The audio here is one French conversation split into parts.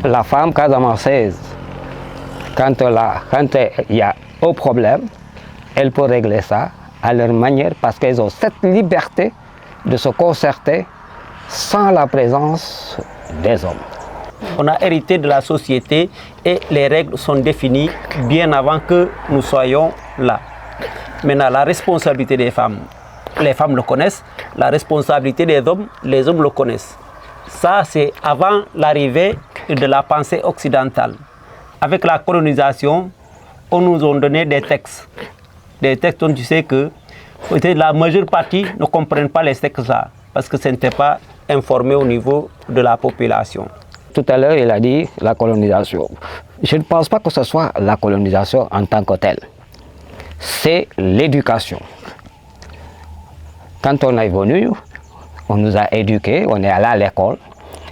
La femme casamançaise, quand il y a un problème, elle peut régler ça à leur manière parce qu'elles ont cette liberté de se concerter sans la présence des hommes. On a hérité de la société et les règles sont définies bien avant que nous soyons là. Maintenant, la responsabilité des femmes, les femmes le connaissent. La responsabilité des hommes, les hommes le connaissent. Ça, c'est avant l'arrivée de la pensée occidentale. Avec la colonisation, on nous a donné des textes. Des textes dont tu sais que la majeure partie ne comprennent pas les textes-là parce que ce n'était pas informé au niveau de la population. Tout à l'heure, il a dit la colonisation. Je ne pense pas que ce soit la colonisation en tant que telle. C'est l'éducation. Quand on est venu, on nous a éduqués, on est allé à l'école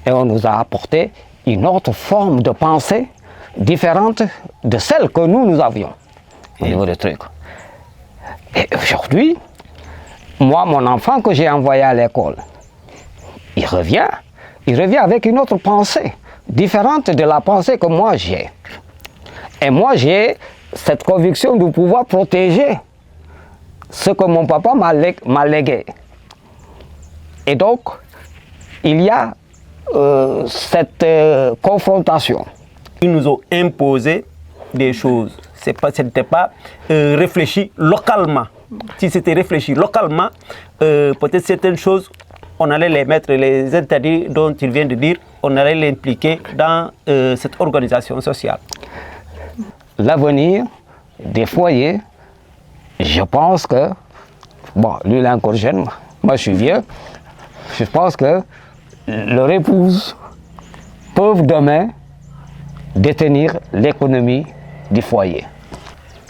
et on nous a apporté une autre forme de pensée différente de celle que nous avions au niveau des trucs. Et aujourd'hui, moi, mon enfant que j'ai envoyé à l'école, il revient avec une autre pensée, différente de la pensée que moi j'ai. Et moi, j'ai cette conviction de pouvoir protéger ce que mon papa m'a légué. Et donc, il y a cette confrontation. Ils nous ont imposé des choses. Ce n'était pas réfléchi localement. Si c'était réfléchi localement, peut-être certaines choses, on allait les mettre, les interdits dont il vient de dire, on allait les impliquer dans cette organisation sociale. L'avenir des foyers, je pense que, bon, lui il est encore jeune, moi je suis vieux, je pense que leurs épouses peuvent demain détenir l'économie du foyer.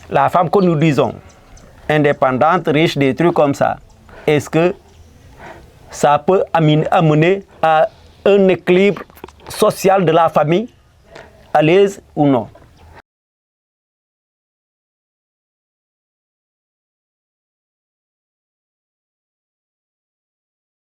La femme que nous disons, indépendante, riche, des trucs comme ça, est-ce que ça peut amener à un équilibre social de la famille à l'aise ou non?